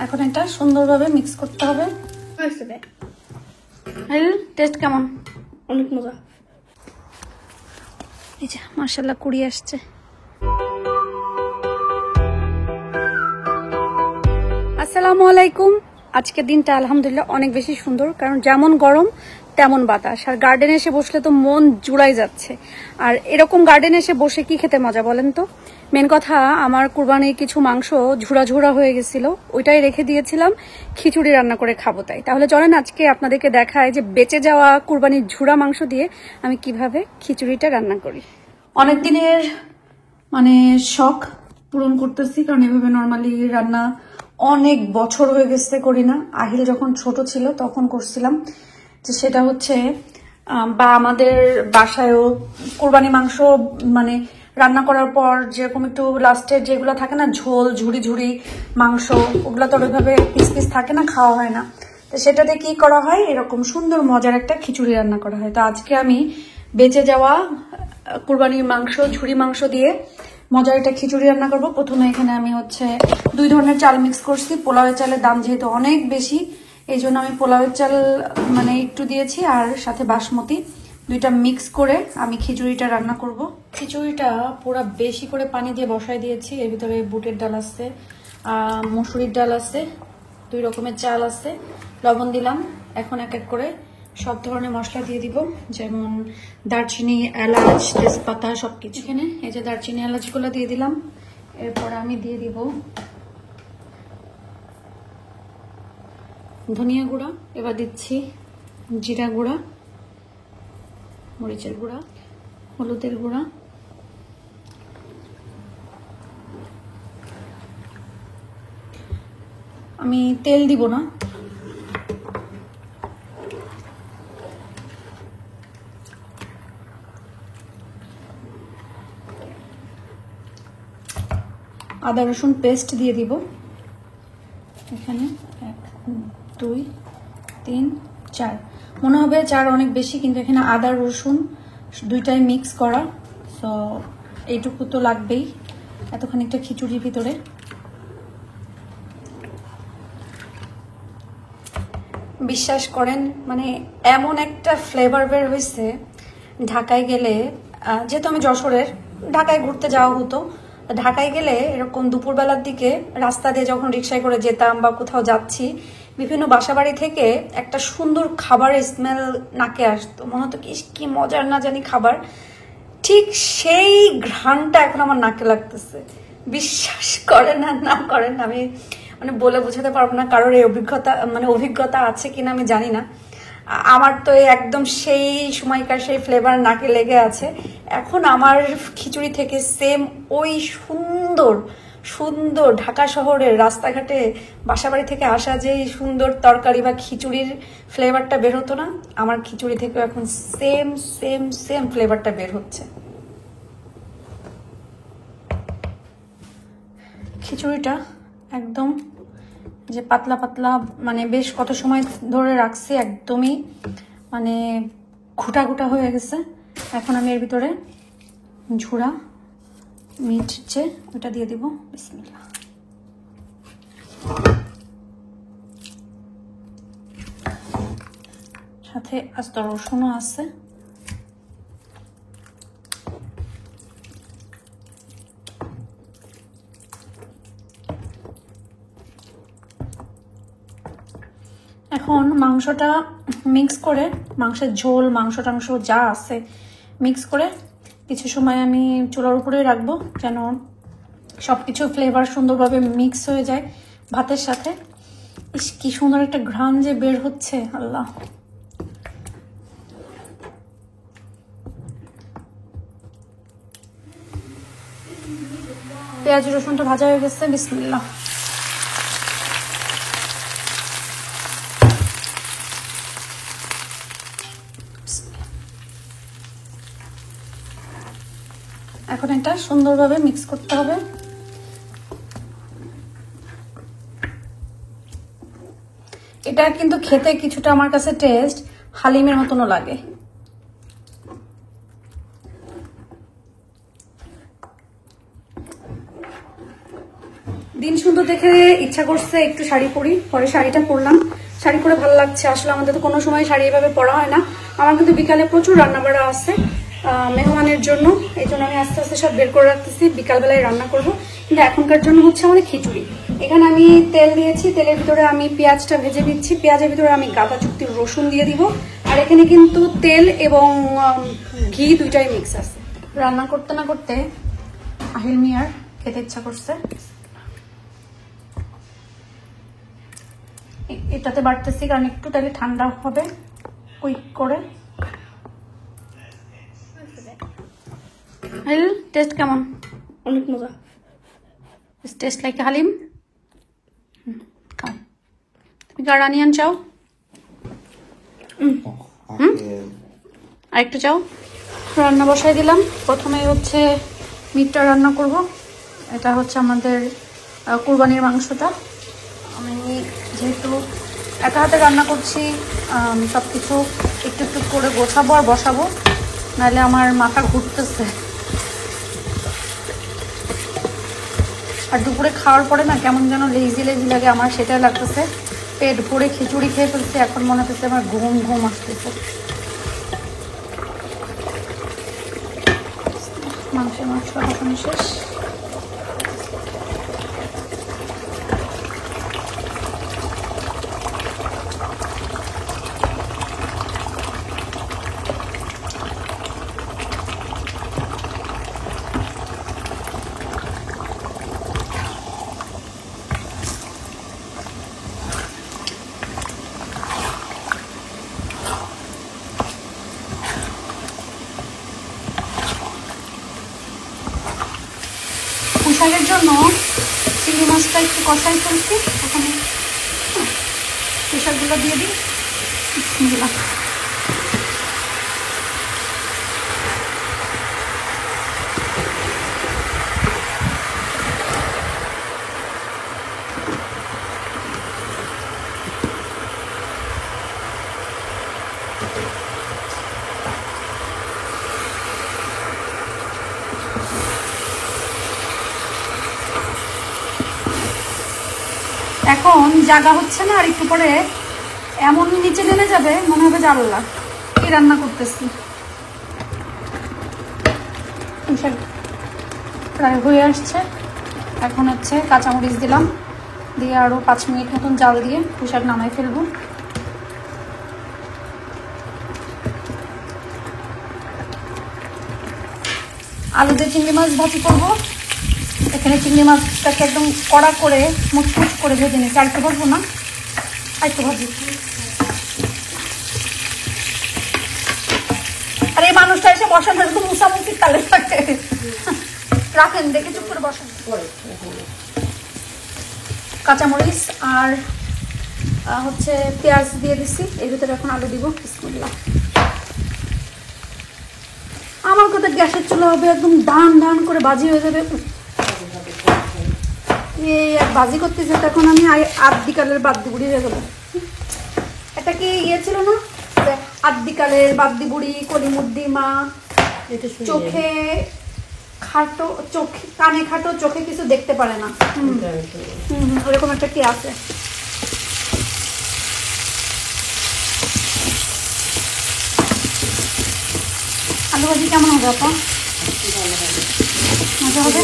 এখন এটা সুন্দরভাবে মিক্স করতে হবে। টেস্ট কেমন? অনেক মজা। এই যে মাশাআল্লাহ কুড়ি আসছে। আসসালামু আলাইকুম। আজকের দিনটা আলহামদুলিল্লাহ অনেক বেশি সুন্দর, কারণ যেমন গরম তেমন বাতাস, আর গার্ডেনে এসে বসলে তো মন জুড়াই যাচ্ছে। আর এরকম গার্ডেনে এসে বসে কি খেতে মজা বলেন তো? মেন কথা, আমার কুরবানির কিছু মাংস ঝুড়া ঝুড়া হয়ে গেছিল, ওইটাই রেখে দিয়েছিলাম খিচুড়ি রান্না করে খাবো তাই। তাহলে চলেন আজকে আপনাদেরকে দেখায় যে বেঁচে যাওয়া কুরবানির ঝুড়া মাংস দিয়ে আমি কিভাবে খিচুড়িটা রান্না করি। অনেক দিনের শখ পূরণ করতেছি, কারণ এভাবে নর্মালি রান্না অনেক বছর হয়ে গেছে করি না। আহিল যখন ছোট ছিল তখন করছিলাম, যে সেটা হচ্ছে বা আমাদের বাসায়ও কুরবানি মাংস রান্না করার পর যেরকম একটু লাস্টের যেগুলো থাকে না, ঝোল ঝুড়ি ঝুড়ি মাংস, ওগুলো তো ওইভাবে পিস পিস থাকে না, খাওয়া হয় না। তো সেটাতে কি করা হয়, এরকম সুন্দর মজার একটা খিচুড়ি রান্না করা হয়। তো আজকে আমি বেঁচে যাওয়া কুরবানির মাংস, ঝুড়ি মাংস দিয়ে মজার একটা খিচুড়ি রান্না করব। প্রথমে এখানে আমি 2 ধরনের চাল মিক্স করছি। পোলাওয়ের চালের দাম যেহেতু অনেক বেশি, এই জন্য আমি পোলাওয়ের চাল একটু দিয়েছি, আর সাথে বাসমতি, দুইটা মিক্স করে আমি খিচুড়িটা রান্না করব। খিচুড়িটা পুরো বেশি করে পানি দিয়ে বসাই দিয়েছি। এর ভিতরে বুটের ডাল আছে, মসুরির ডাল আছে, 2 রকমের চাল আছে, লবণ দিলাম। এখন এক এক করে সব ধরনের মশলা দিয়ে দিব, যেমন দারচিনি, এলাচ, তেজপাতা সবকিছু। এখানে এই যে দারচিনি এলাচগুলো দিয়ে দিলাম। এরপর আমি দিয়ে দিব ধনিয়া গুঁড়া, এবার দিচ্ছি জিরা গুঁড়া, মরিচের গুঁড়া, হলুদের গুঁড়া, আমি তেল দিব না। আদা রসুন পেস্ট দিয়ে দিব এখানে 1 2 3 4, মনে হবে 4 অনেক বেশি, কিন্তু এখানে আদা রসুন দুইটাই মিক্স করা, সো এইটুকু তো লাগবেই এতখানিকটা খিচুড়ির ভিতরে। বিশ্বাস করেন, এমন একটা ফ্লেভার বের হয়েছে। ঢাকায় গেলে, যেহেতু আমি যশোরের, ঢাকায় ঘুরতে যাওয়া হতো, ঢাকায় গেলে এরকম দুপুরবেলার দিকে রাস্তা দিয়ে যখন রিক্সায় করে যেতাম বা কোথাও যাচ্ছি, বিভিন্ন বাসাবাড়ি থেকে একটা সুন্দর খাবারের স্মেল নাকে আসতো। মনে হতো কি মজার না জানি খাবার, ঠিক সেই ঘ্রাণটা এখন আমার নাকে লাগতেছে। বিশ্বাস করেন আর না করেন, আমি বলে বোঝাতে পারবো না কারোর এই অভিজ্ঞতা আছে কিনা আমি জানি না। আমার তো একদম সেই সময়কার সেই ফ্লেভার নাকে লেগে আছে। এখন আমার খিচুড়ি থেকে সেম ওই সুন্দর সুন্দর ঢাকা শহরের রাস্তাঘাটে বাসাবাড়ি থেকে আসা যে সুন্দর তরকারি বা খিচুড়ির ফ্লেভারটা বের হতো না, আমার খিচুড়ি থেকেও এখন সেম সেম সেম ফ্লেভারটা বের হচ্ছে। খিচুড়িটা একদম যে পাতলা পাতলা, বেশ কত সময় ধরে রাখছি, একদমই ঘুটা ঘুটা হয়ে গেছে। এখন আমি এর ভিতরে ঝুড়া মিট যে ওটা দিয়ে দিব। বিসমিল্লাহ। সাথে আস্ত রসুনও আছে। এখন মাংসটা মিক্স করে, মাংসের ঝোল, মাংস টাংস যা আছে মিক্স করে কিছু সময় আমি চুলার উপরে রাখবো, যেন সবকিছু ফ্লেভার সুন্দরভাবে মিক্স হয়ে যায় ভাতের সাথে। কি সুন্দর একটা ঘ্রাণ যে বের হচ্ছে, আল্লাহ। পেঁয়াজ রসুনটা ভাজা হয়ে গেছে। বিসমিল্লাহ। এখন এটা সুন্দরভাবে মিক্স করতে হবে। এটা কিন্তু খেতে কিছুটা আমার কাছে টেস্ট হালিমের মতনও লাগে। দিন সুন্দর দেখে ইচ্ছা করছে একটু শাড়ি পরি, পরে শাড়িটা পরলাম। শাড়ি পরে ভালো লাগছে। আসলে আমাদের তো কোনো সময় শাড়ি এভাবে পরা হয় না। আমার কিন্তু বিকালে প্রচুর রান্নাবাড়া আছে মেহমানের জন্য, এই জন্য আমি আস্তে আস্তে সব বের করে রাখতেছি। বিকালবেলায় রান্না করব, কিন্তু এখনকার জন্য হচ্ছে আমাদের খিচুড়ি। এখানে আমি তেল দিয়েছি, তেলের ভিতরে আমি পেঁয়াজটা ভেজে দিচ্ছি। পেঁয়াজের ভিতরে আমি গাঁদা চুক্তির রসুন দিয়ে দিব। আর এখানে কিন্তু তেল এবং ঘি দুইটাই মিক্স আছে। রান্না করতে না করতে আহিল মিয়ার খেতে ইচ্ছা করছে। এটাতে বাড়তেছি কারণ একটু তাহলে ঠান্ডা হবে কুইক করে। টেস্ট কেমন? অনেক মজা। Taste like haleem. খাও। তুমি কার রানিয়ান চাও? আরেকটু চাও? রান্না বসাই দিলাম। প্রথমে হচ্ছে মিটটা রান্না করব। এটা হচ্ছে আমাদের কুরবানির মাংসটা। আমি যেহেতু একা হাতে রান্না করছি, সব কিছু একটু একটু করে গোছাবো আর বসাবো, নাহলে আমার মাথা ঘুরতেছে। আর দুপুরে খাওয়ার পরে না কেমন যেন লেজি লেজি লাগে আমার, সেটাই লাগতেছে। পেট ভরে খিচুড়ি খেয়ে ফেলছে, এখন মনে হচ্ছে আমার ঘুম ঘুম আসতেছে। মাংসের মশলা এখন শেষ। শাকের জন্য চিংড়ি মাছটা একটু কষাই ফেলছি। এখন শাকগুলো দিয়ে দিই। এখন জায়গা হচ্ছে না, আর একটু পরে এমন নিচে নেমে যাবে মনে হবে জানলা কি রান্না করতেছি। প্রায় হয়ে আসছে। এখন হচ্ছে কাঁচামরিচ দিলাম, দিয়ে আরো 5 মিনিট মতন জাল দিয়ে পুঁইশাক নামাই ফেলবো। আলু দিয়ে চিংড়ি মাছ ভাজি করবো। এখানে চিংড়ি মাছটাকে একদম কড়া করে মুচমুচ করে ভেজে নিচ্ছি। আরেকটু ভাজবো না, আরেকটু ভাজি। আর এই মানুষটা এসে বসানো একদম মুসামুসির তালে থাকে। রাখেন, দেখে চুপ করে বসান। কাঁচামরিচ আর হচ্ছে পেঁয়াজ দিয়ে দিচ্ছি। এর ভিতরে এখন আলু দিব। বিসমিল্লাহ। আমার কথা গ্যাসের চুলা হবে একদম ডান ডান করে বাজি হয়ে যাবে। এই বাজি করতেছে তখন আমি আদ্যিকালের বাদ্যি বুড়ি হয়ে গেল। এটা কি ইয়ে ছিল না, আদ্যিকালের বাদ্যি বুড়ি, কলিমুদ্দি মা, চোখে খাটো, চোখে কানে খাটো, চোখে কিছু দেখতে পারে না। ওরকম একটা কি আছে। আলু ভাজি কেমন হবে আপা? মজা হবে।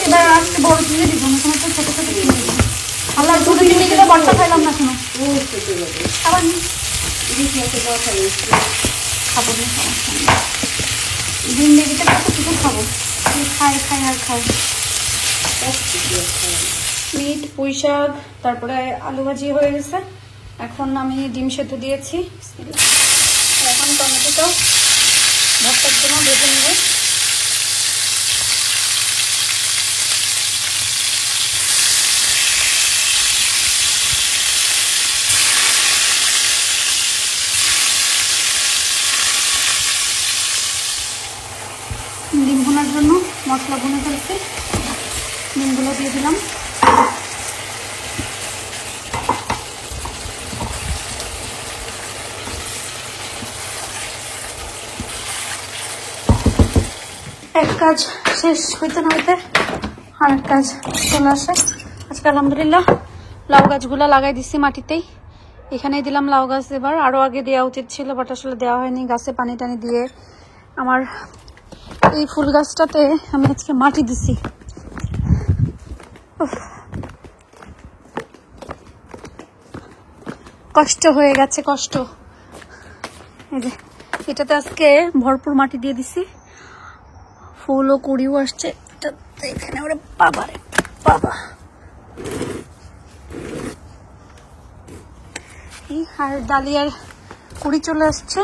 এবার আজকে বড় কিনে দিব না, তোমার তো ছোট ছোট কিনে দিব। আল্লাহ ছোট কিনে গেলে বড়টা খাইলাম না শোনো। খাবার নি খাবো না, জিন্দেগিতে কত কিছু খাবো, খাই খাই আর খাই। মিট, পুঁই শাক, তারপরে আলু ভাজি হয়ে গেছে। এখন আমি ডিম সেদ্ধ দিয়েছি। এখন টমেটোটা ভর্তার জন্য ভেজে নেব। ডিম ভুনার জন্য মশলা ভুনে ফেলছি, ডিমগুলো দিয়ে দিলাম। এক কাজ শেষ হইতে না হইতে আরেক কাজ চলে আসে। আজকে আলহামদুলিল্লাহ লাউ গাছগুলা লাগাই দিচ্ছি মাটিতেই, এখানেই দিলাম লাউ গাছ। এবার আরো আগে দেওয়া উচিত ছিল, বাট আসলে দেওয়া হয়নি। গাছে পানি টানি দিয়ে আমার এই ফুল গাছটাতে আমি আজকে মাটি দিছি। কষ্ট হয়ে গেছে, কষ্ট। এই যে এটাতে আজকে ভরপুর মাটি দিয়ে দিছি, ফুল ও কুড়িও আসছে এখানে। ওরে বাবা রে বাবা। আর ডালিয়ার কুড়ি চলে আসছে।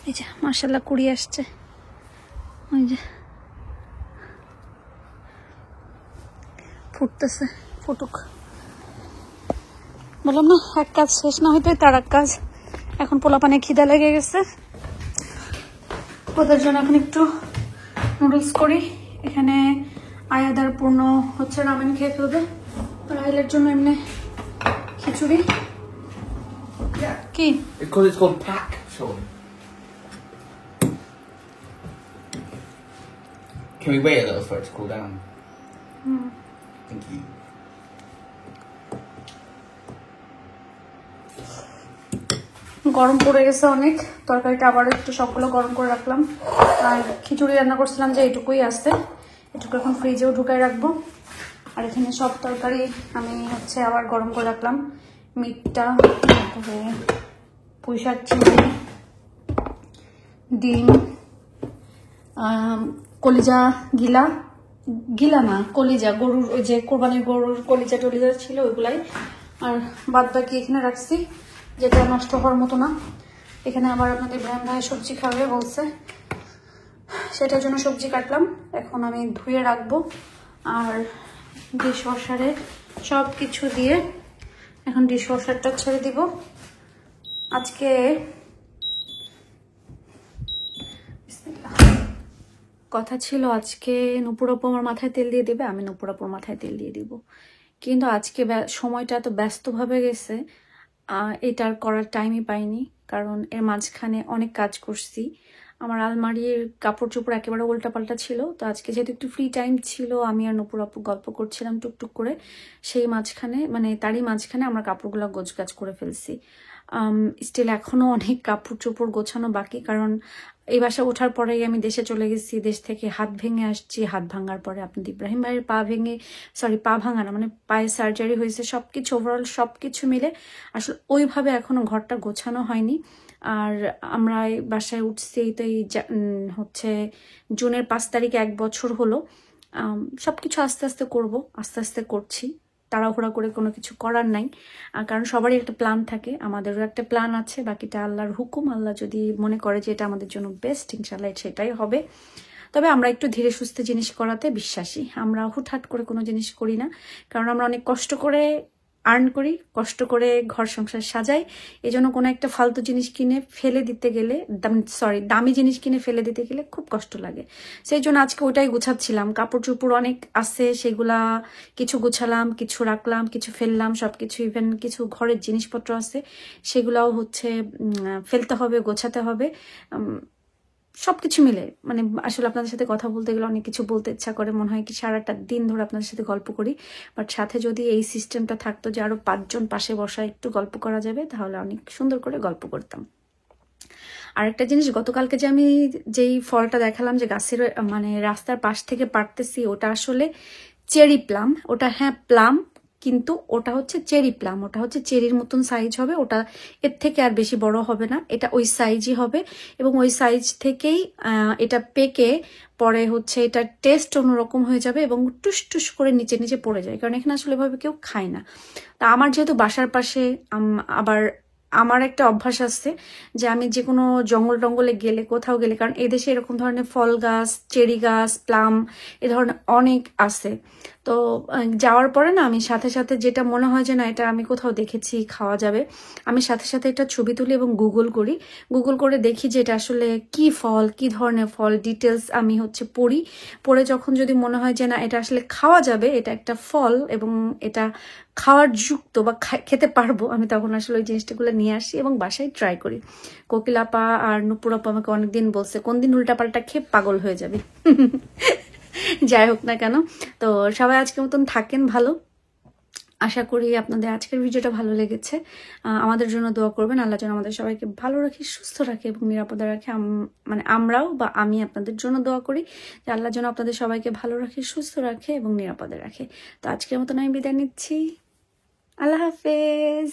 এই যে মাশাআল্লাহ কুড়ি আসছে। ওই যে ফুটতেছে, ফুটুক। বললাম না এক কাজ শেষ না হইতে তার এক কাজ। এখন পোলাপানে খিদা লেগে গেছে, ওদের জন্য এখন একটু নুডলস করি। এখানে আয়াদার পূর্ণ হচ্ছে রামেন খেয়ে ফেলবে, রাইলের জন্য এমনি খিচুড়ি। কি because it's called pack, Sean. Can we wait a little for it to cool down? Thank you. গরম পড়ে গেছে অনেক, তরকারিটা আবার একটু সবগুলো গরম করে রাখলাম। আর খিচুড়ি রান্না করছিলাম যে এইটুকুই আছে, এটুকু এখন ফ্রিজেও ঢুকাই রাখবো। আর এখানে সব তরকারি আমি হচ্ছে আবার গরম করে রাখলাম। মিটটা, তারপরে পুঁই শাক, চিংড়ি, ডিম, কলিজা, গিলা না কলিজা, গরুর ওই যে কোরবানির গরুর কলিজা টলিজা ছিল ওইগুলাই। আর বাদ বাকি এখানে রাখছি, যেটা নষ্ট হওয়ার মতো না। এখানে আবার আপনাদের ইব্রাহিম ভাই সবজি খাবে বলছে, সেটার জন্য সবজি কাটলাম। এখন আমি ধুয়ে রাখবো আর ডিশ ওয়াশারে সব কিছু দিয়ে এখন ডিশ ওয়াশারটা ছেড়ে দিব। আজকে কথা ছিল আজকে নুপুর আপু আমার মাথায় তেল দিয়ে দিবে, আমি নুপুর আপুর মাথায় তেল দিয়ে দিব, কিন্তু আজকে সময়টা এত ব্যস্তভাবে গেছে, এটার করার টাইমই পাইনি। কারণ এর মাঝখানে অনেক কাজ করছি, আমার আলমারির কাপড় চোপড় একেবারে উল্টাপাল্টা ছিল। তো আজকে যেহেতু একটু ফ্রি টাইম ছিল, আমি আর নুপুর আপু গল্প করছিলাম টুকটুক করে, সেই মাঝখানে মানে তারই মাঝখানে আমরা কাপড়গুলো গোছগাছ করে ফেলছি। স্টিল এখনো অনেক কাপড় চোপড় গোছানো বাকি, কারণ এই বাসা ওঠার পরেই আমি দেশে চলে গেছি, দেশ থেকে হাত ভেঙে আসছি। হাত ভাঙার পরে আপনাদের ইব্রাহিম ভাইয়ের পা ভাঙা না, মানে পায়ে সার্জারি হয়েছে। সবকিছু ওভারঅল সবকিছু মিলে আসলে ওইভাবে এখনো ঘরটা গোছানো হয়নি। আর আমরা এই বাসায় উঠছি তো এই হচ্ছে জুনের 5 তারিখে 1 বছর হলো। সবকিছু আস্তে আস্তে করব, আস্তে আস্তে করছি, তাড়াহুড়া করে কোনো কিছু করার নাই। কারণ সবারই একটা প্ল্যান থাকে, আমাদেরও একটা প্ল্যান আছে। বাকিটা আল্লাহর হুকুম, আল্লাহ যদি মনে করে যে এটা আমাদের জন্য বেস্ট, ইনশাল্লাহ সেটাই হবে। তবে আমরা একটু ধীরে সুস্থে জিনিস করাতে বিশ্বাসী, আমরা হুটহাট করে কোনো জিনিস করি না। কারণ আমরা অনেক কষ্ট করে আর্ন করি, কষ্ট করে ঘর সংসার সাজাই। এই জন্য কোনো একটা ফালতু জিনিস কিনে ফেলে দিতে গেলে, দামি জিনিস কিনে ফেলে দিতে গেলে খুব কষ্ট লাগে। সেই জন্য আজকে ওটাই গুছাচ্ছিলাম। কাপড় চোপড় অনেক আছে, সেগুলা কিছু গুছালাম, কিছু রাখলাম, কিছু ফেললাম, সবকিছু। ইভেন কিছু ঘরের জিনিসপত্র আছে, সেগুলাও হচ্ছে ফেলতে হবে, গোছাতে হবে। সবকিছু মিলে মানে আসলে আপনাদের সাথে কথা বলতে গেলে অনেক কিছু বলতে ইচ্ছা করে, মনে হয় কি সারাটা দিন ধরে আপনাদের সাথে গল্প করি। বাট সাথে যদি এই সিস্টেমটা থাকতো যে আরো 5 জন পাশে বসা একটু গল্প করা যাবে, তাহলে অনেক সুন্দর করে গল্প করতাম। আরেকটা জিনিস, গতকালকে যে আমি যেই ফলটা দেখালাম যে গাছের মানে রাস্তার পাশ থেকে পাড়তেছি, ওটা আসলে চেরি প্লাম। ওটা হ্যাঁ প্লাম, কিন্তু ওটা হচ্ছে চেরি প্লাম, ওটা হচ্ছে চেরির মতন সাইজ হবে, ওটা এর থেকে আর বেশি বড় হবে না, এটা ওই সাইজই হবে। এবং ওই সাইজ থেকেই এটা পেকে পরে হচ্ছে এটার টেস্ট অন্যরকম হয়ে যাবে এবং টুস টুস করে নিচে নিচে পড়ে যায়, কারণ এখানে আসলে এভাবে কেউ খায় না। তা আমার যেহেতু বাসার পাশে, আবার আমার একটা অভ্যাস আছে যে আমি যে কোনো জঙ্গল টঙ্গলে গেলে, কোথাও গেলে, কারণ এদেশে এরকম ধরনের ফল গাছ, চেরি গাছ, প্লাম এ ধরনের অনেক আছে। তো যাওয়ার পরে না আমি সাথে সাথে যেটা মনে হয় যে না এটা আমি কোথাও দেখেছি খাওয়া যাবে, আমি সাথে সাথে এটা ছবি তুলি এবং গুগল করি। গুগল করে দেখি যে এটা আসলে কি ফল, কি ধরনের ফল, ডিটেলস আমি হচ্ছে পড়ি। পড়ে যখন যদি মনে হয় যে না এটা আসলে খাওয়া যাবে, এটা একটা ফল এবং এটা খাওয়ার যুক্ত বা খেতে পারবো, আমি তখন আসলে ওই জিনিসটাগুলো নিয়ে আসি এবং বাসায় ট্রাই করি। কোকিল আপা আর নুপুর আপা আমাকে অনেকদিন বলছে কোন দিন উল্টাপাল্টা খেয়ে পাগল হয়ে যাবে। যাই হোক না কেন, তো সবাই আজকের মতন থাকেন ভালো। আশা করি আপনাদের আজকের ভিডিওটা ভালো লেগেছে। আমাদের জন্য দোয়া করবেন, আল্লাহ যেন আমাদের সবাইকে ভালো রাখে, সুস্থ রাখে এবং নিরাপদে রাখে। মানে আমরাও বা আমি আপনাদের জন্য দোয়া করি যে আল্লাহ যেন আপনাদের সবাইকে ভালো রাখে, সুস্থ রাখে এবং নিরাপদে রাখে। তো আজকের মতন আমি বিদায় নিচ্ছি। আল্লাহ হাফেজ।